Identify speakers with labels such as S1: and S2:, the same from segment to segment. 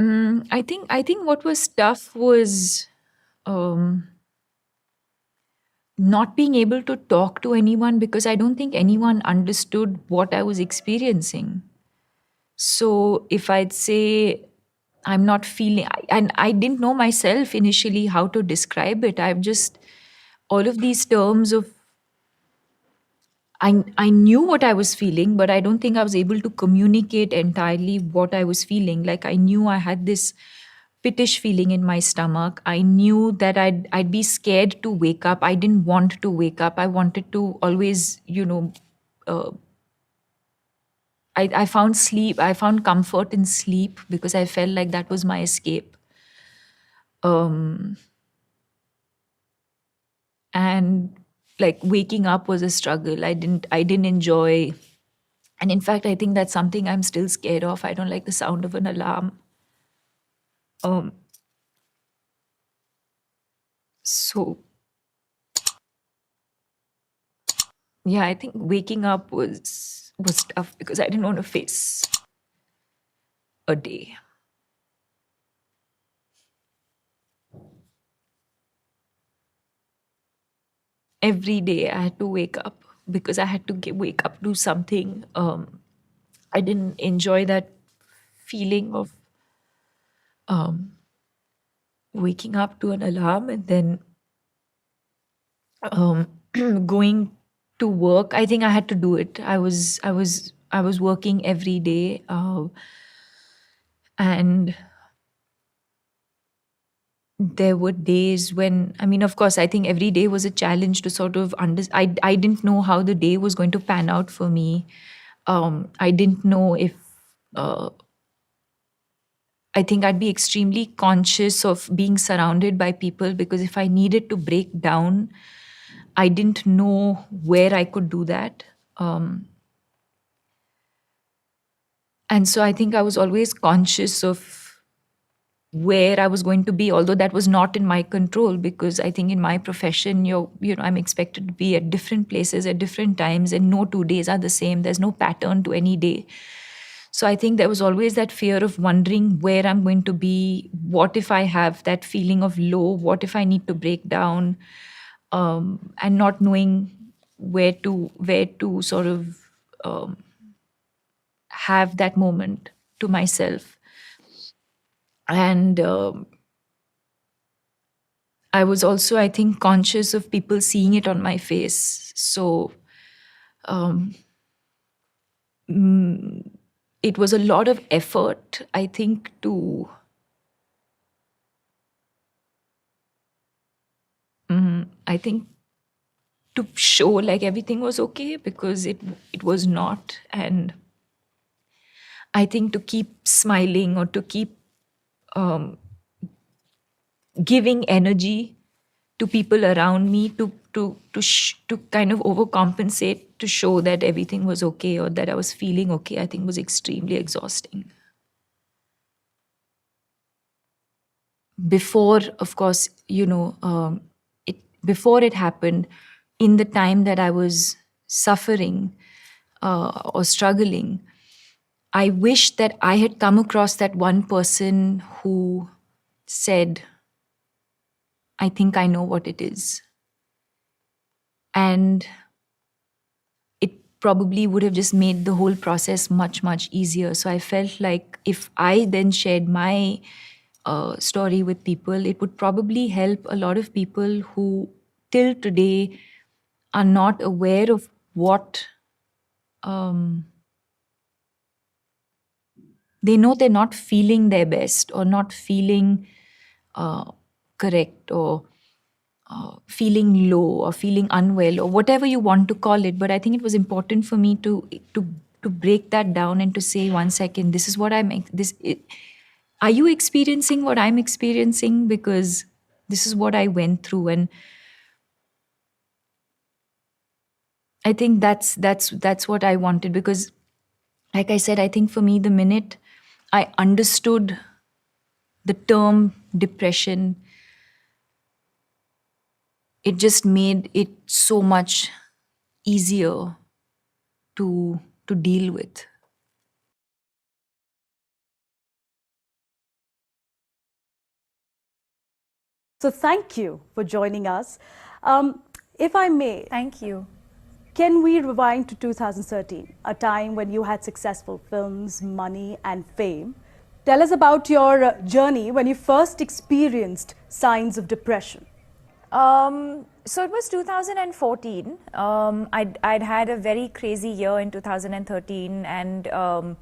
S1: I think what was tough was um, not being able to talk to anyone because I don't think anyone understood what I was experiencing. So if I'd say I'm not feeling, and I didn't know myself initially how to describe it. I've just all of these terms of I knew what I was feeling, but I don't think I was able to communicate entirely what I was feeling. Like I knew I had this pittish feeling in my stomach. I knew that I'd be scared to wake up. I didn't want to wake up. I wanted to always, uh, I found sleep. I found comfort in sleep because I felt like that was my escape. Um, and like waking up was a struggle. I didn't enjoy. And in fact, I think that's something I'm still scared of. I don't like the sound of an alarm. Um, so yeah, I think waking up was tough because I didn't want to face a day. Every day I had to wake up because I had to wake up to something. I didn't enjoy that feeling of um, waking up to an alarm and then um, going to work. I think I had to do it. I was working every day, and there were days when, I mean, of course, I think every day was a challenge to sort of I didn't know how the day was going to pan out for me. I didn't know if uh, I think I'd be extremely conscious of being surrounded by people because if I needed to break down, I didn't know where I could do that. Um, and so I think I was always conscious of where I was going to be, although that was not in my control because I think in my profession, I'm expected to be at different places at different times, and no 2 days are the same. There's no pattern to any day. So I think there was always that fear of wondering where I'm going to be. What if I have that feeling of low? What if I need to break down? And not knowing where to sort of um, have that moment to myself. And I was also, I think, conscious of people seeing it on my face. So um, mm, it was a lot of effort, I think, I think, to show like everything was okay because it was not. And I think to keep smiling or to keep um, giving energy to people around me to kind of overcompensate to show that everything was okay or that I was feeling okay, I think was extremely exhausting. Before, of course, it before it happened, in the time that I was suffering or struggling, I wish that I had come across that one person who said, I think I know what it is. And it probably would have just made the whole process much, much easier. So I felt like if I then shared my story with people, it would probably help a lot of people who till today are not aware of what um, they know they're not feeling their best or not feeling uh, correct or feeling low or feeling unwell or whatever you want to call it. But I think it was important for me to to break that down and to say, 1 second, this is what are you experiencing what I'm experiencing? Because this is what I went through. And I think that's what I wanted because, like I said, I think for me, the minute I understood the term depression, it just made it so much easier to deal with.
S2: So thank you for joining us. If I may,
S1: Thank you.
S2: can we rewind to 2013, a time when you had successful films, money, and fame? Tell us about your journey when you first experienced signs of depression.
S1: So it was 2014. I'd had a very crazy year in 2013 and a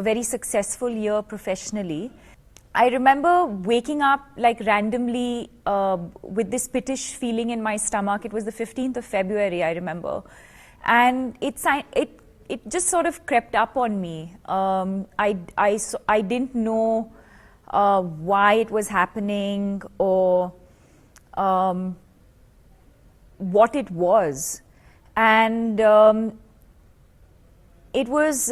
S1: very successful year professionally. I remember waking up like randomly with this pittish feeling in my stomach. It was the 15th of February, I remember. And it just sort of crept up on me. I didn't know why it was happening or what it was. And it was...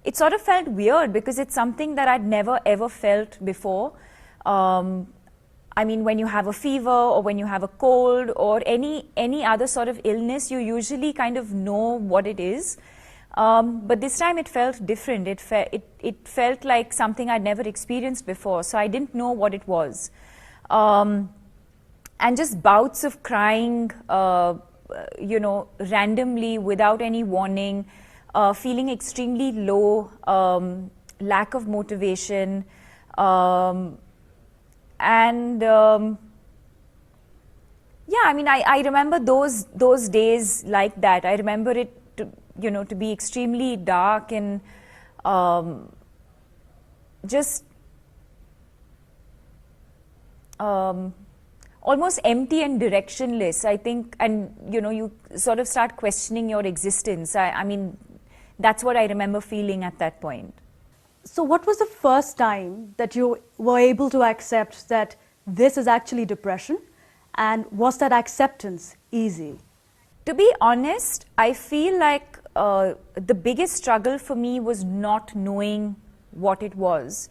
S1: it sort of felt weird because it's something that I'd never ever felt before. I mean, when you have a fever or when you have a cold or any other sort of illness, you usually kind of know what it is. But this time it felt different. It felt like something I'd never experienced before, so I didn't know what it was. And just bouts of crying, randomly without any warning. Feeling extremely low, lack of motivation, and yeah, I mean, I remember those days like that. I remember it to be extremely dark and just almost empty and directionless, I think, and you sort of start questioning your existence. I mean, that's what I remember feeling at that point.
S2: So what was the first time that you were able to accept that this is actually depression? And was that acceptance easy?
S1: To be honest, I feel like the biggest struggle for me was not knowing what it was.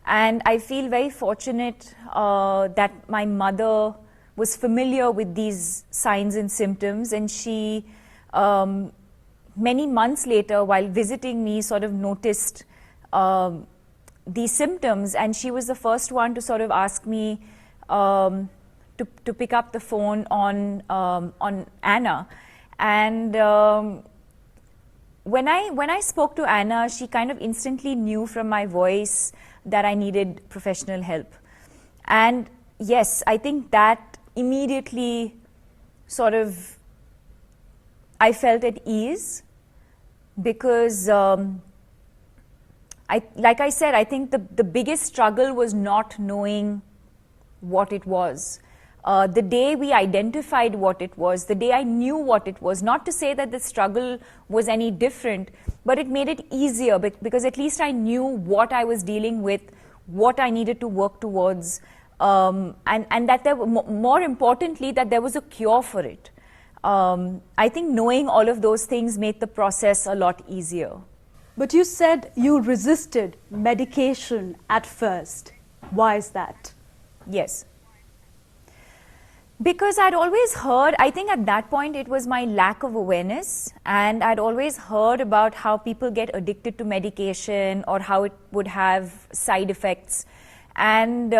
S1: And I feel very fortunate that my mother was familiar with these signs and symptoms, and she many months later, while visiting me, sort of noticed these symptoms, and she was the first one to sort of ask me to pick up the phone on Anna. And when I spoke to Anna, she kind of instantly knew from my voice that I needed professional help. And yes, I think that immediately sort of I felt at ease, because like I said, I think the biggest struggle was not knowing what it was. The day we identified what it was, the day I knew what it was, not to say that the struggle was any different, but it made it easier because at least I knew what I was dealing with, what I needed to work towards, and that more importantly, that there was a cure for it. I think knowing all of those things made the process a lot easier.
S2: But you said you resisted medication at first. Why is that?
S1: Yes. Because I'd always heard, I think at that point it was my lack of awareness, and I'd always heard about how people get addicted to medication or how it would have side effects. And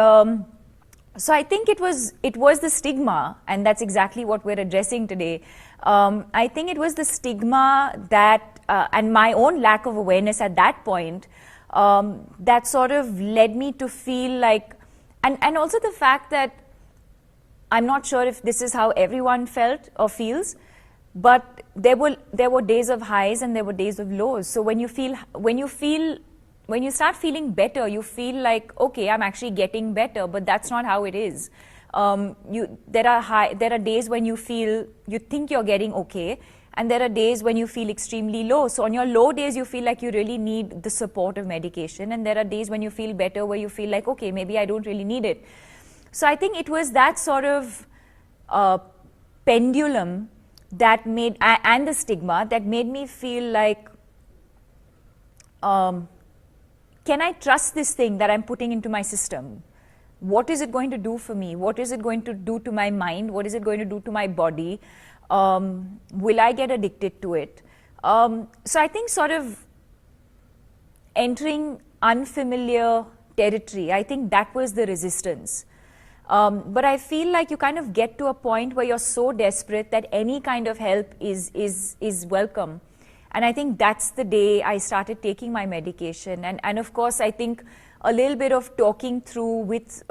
S1: so I think it was the stigma, and that's exactly what we're addressing today. I think it was the stigma that, and my own lack of awareness at that point, that sort of led me to feel like, and also the fact that I'm not sure if this is how everyone felt or feels, but there were days of highs and there were days of lows. So when you start feeling better, you feel like, okay, I'm actually getting better, but that's not how it is. There are days when you think you're getting okay, and there are days when you feel extremely low. So on your low days, you feel like you really need the support of medication, and there are days when you feel better where you feel like, okay, maybe I don't really need it. So I think it was that sort of pendulum that made, and the stigma that made me feel like, can I trust this thing that I'm putting into my system? What is it going to do for me? What is it going to do to my mind? What is it going to do to my body? Will I get addicted to it? So I think sort of entering unfamiliar territory, I think that was the resistance. But I feel like you kind of get to a point where you're so desperate that any kind of help is welcome. And I think that's the day I started taking my medication. And of course, I think a little bit of talking through with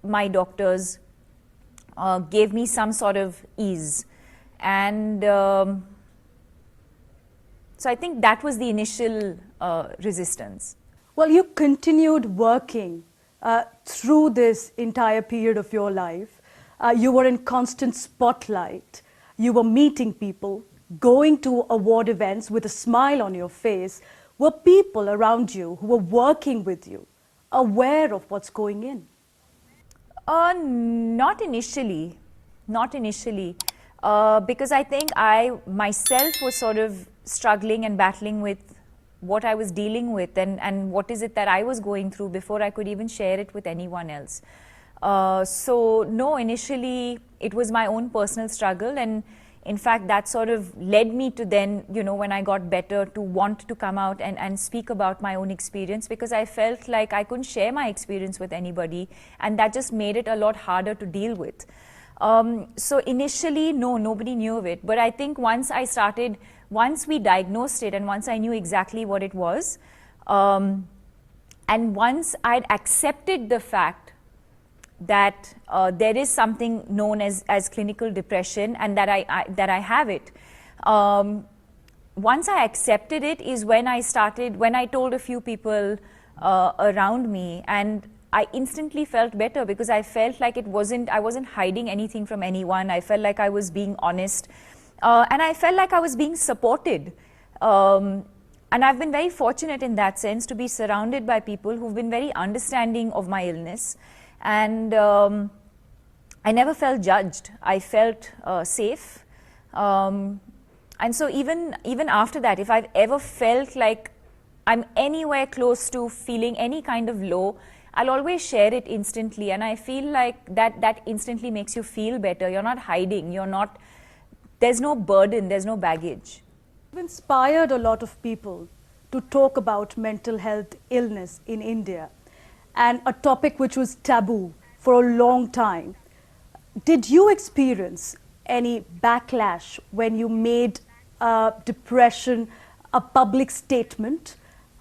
S1: my doctors gave me some sort of ease. And so I think that was the initial resistance.
S2: Well, you continued working through this entire period of your life. You were in constant spotlight. You were meeting people, going to award events with a smile on your face. Were people around you who were working with you aware of what's going in?
S1: Not initially. Not initially. Because I think I myself was sort of struggling and battling with what I was dealing with and what is it that I was going through before I could even share it with anyone else. So no, initially it was my own personal struggle, and in fact that sort of led me to then, when I got better, to want to come out and speak about my own experience, because I felt like I couldn't share my experience with anybody, and that just made it a lot harder to deal with. So initially, no, nobody knew of it. But I think once we diagnosed it and once I knew exactly what it was, and once I'd accepted the fact that there is something known as clinical depression and that I have it, once I accepted it is when I told a few people around me, and I instantly felt better, because I felt like I wasn't hiding anything from anyone. I felt like I was being honest, and I felt like I was being supported. And I've been very fortunate in that sense to be surrounded by people who've been very understanding of my illness, and I never felt judged. I felt safe, and so even after that, if I've ever felt like I'm anywhere close to feeling any kind of low, I'll always share it instantly, and I feel like that instantly makes you feel better. You're not hiding, there's no burden, there's no baggage.
S2: You've inspired a lot of people to talk about mental health illness in India, and a topic which was taboo for a long time. Did you experience any backlash when you made depression a public statement,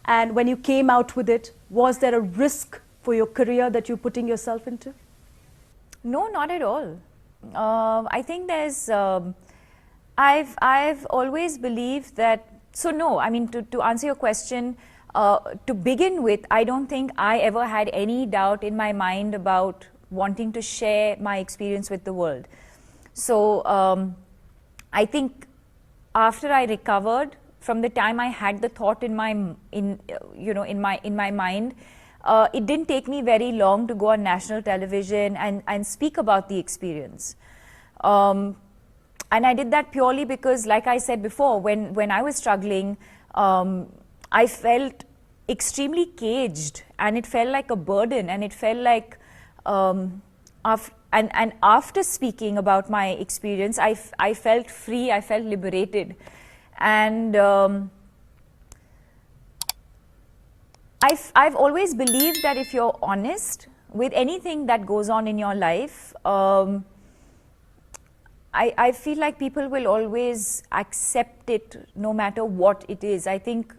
S2: and when you came out with it, was there a risk for your career that you're putting yourself into?
S1: No, not at all. I think there's I've always believed that, so no, I mean, to answer your question, to begin with, I don't think I ever had any doubt in my mind about wanting to share my experience with the world. So I think after I recovered, from the time I had the thought in my mind, it didn't take me very long to go on national television and speak about the experience. And I did that purely because, like I said before, when I was struggling, I felt extremely caged, and it felt like a burden, and it felt like and after speaking about my experience, I felt free, I felt liberated. And I've always believed that if you're honest with anything that goes on in your life, I feel like people will always accept it no matter what it is. I think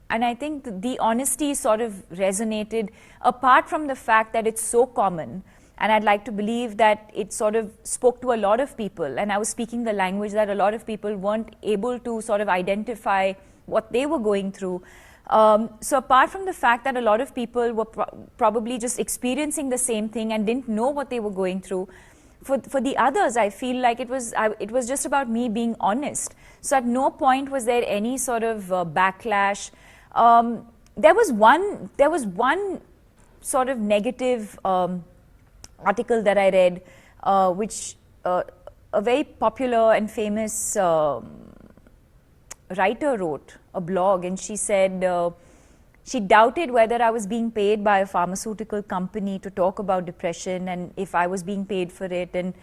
S1: the honesty sort of resonated, apart from the fact that it's so common. And I'd like to believe that it sort of spoke to a lot of people, and I was speaking the language that a lot of people weren't able to sort of identify what they were going through. So apart from the fact that a lot of people were probably just experiencing the same thing and didn't know what they were going through, for the others, I feel like it was just about me being honest. So at no point was there any sort of backlash. There was one sort of negative article that I read, which a very popular and famous writer wrote a blog, and she said she doubted whether I was being paid by a pharmaceutical company to talk about depression, and if I was being paid for it. And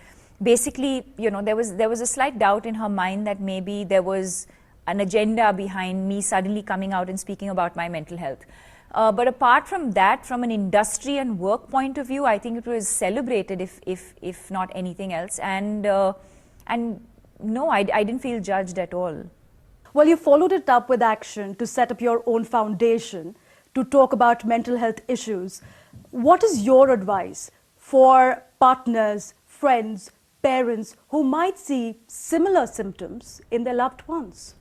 S1: basically, there was a slight doubt in her mind that maybe there was an agenda behind me suddenly coming out and speaking about my mental health. But apart from that, from an industry and work point of view, I think it was celebrated, if not anything else. And no, I didn't feel judged at all.
S2: Well, you followed it up with action to set up your own foundation to talk about mental health issues. What is your advice for partners, friends, parents who might see similar symptoms in their loved ones?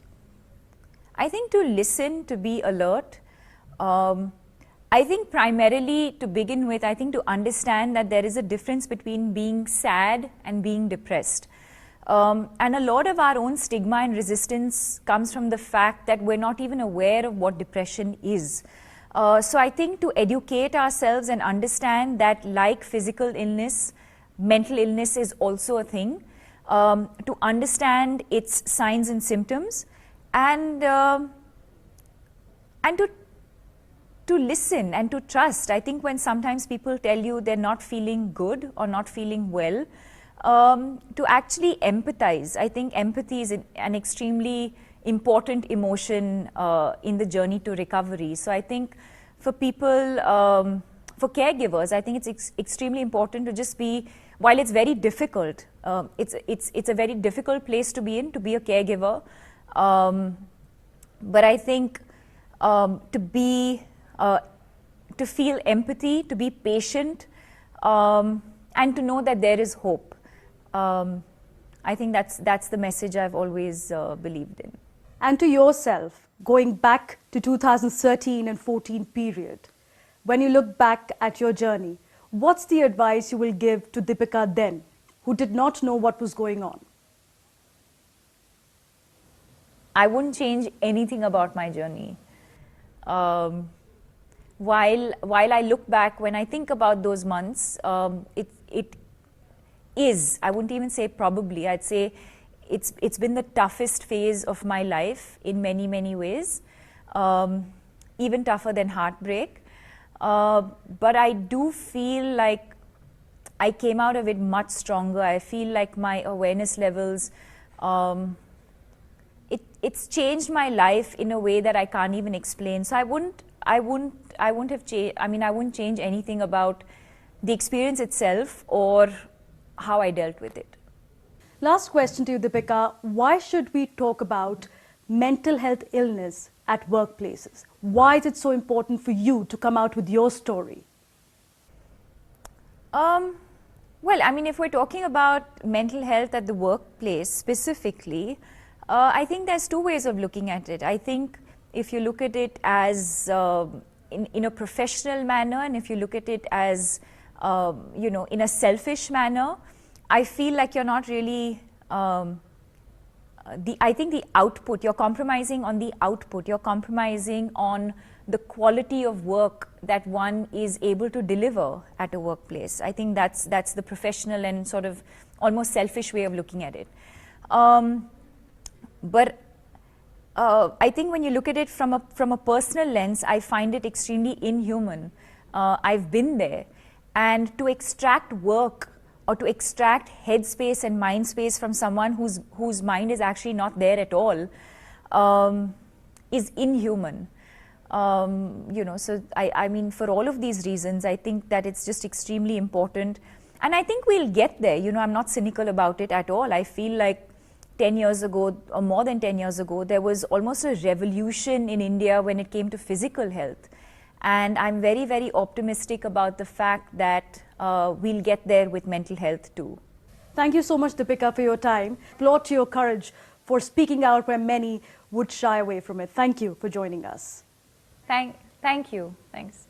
S1: I think to listen, to be alert. I think primarily, to begin with, I think to understand that there is a difference between being sad and being depressed. And a lot of our own stigma and resistance comes from the fact that we're not even aware of what depression is. So I think to educate ourselves and understand that, like physical illness, mental illness is also a thing. To understand its signs and symptoms, and to listen and to trust. I think when sometimes people tell you they're not feeling good or not feeling well, to actually empathize. I think empathy is an extremely important emotion in the journey to recovery. So I think for people, for caregivers, I think it's extremely important to just be, while it's very difficult, it's a very difficult place to be in, to be a caregiver. But I think to feel empathy, to be patient, and to know that there is hope. I think that's the message I've always believed in.
S2: And to yourself, going back to 2013 and 14 period, when you look back at your journey, what's the advice you will give to Deepika then, who did not know what was going on?
S1: I wouldn't change anything about my journey. While I look back, when I think about those months, it is, I wouldn't even say probably, I'd say it's been the toughest phase of my life in many, many ways, even tougher than heartbreak. But I do feel like I came out of it much stronger. I feel like my awareness levels, it's changed my life in a way that I can't even explain. So I wouldn't have changed. I mean, I wouldn't change anything about the experience itself or how I dealt with it.
S2: Last question to you, Deepika. Why should we talk about mental health illness at workplaces? Why is it so important for you to come out with your story?
S1: Well, I mean, if we're talking about mental health at the workplace specifically, I think there's two ways of looking at it. I think if you look at it as in a professional manner, and if you look at it as in a selfish manner, I feel like you're not really. I think the output, you're compromising on the output. You're compromising on the quality of work that one is able to deliver at a workplace. I think that's the professional and sort of almost selfish way of looking at it. But I think when you look at it from a personal lens, I find it extremely inhuman. I've been there, and to extract work or to extract headspace and mind space from someone whose mind is actually not there at all is inhuman. So I mean, for all of these reasons, I think that it's just extremely important, and I think we'll get there. I'm not cynical about it at all. I feel like 10 years ago, or more than 10 years ago, there was almost a revolution in India when it came to physical health. And I'm very, very optimistic about the fact that we'll get there with mental health too.
S2: Thank you so much, Deepika, for your time. Applaud to your courage for speaking out where many would shy away from it. Thank you for joining us.
S1: Thank you. Thanks.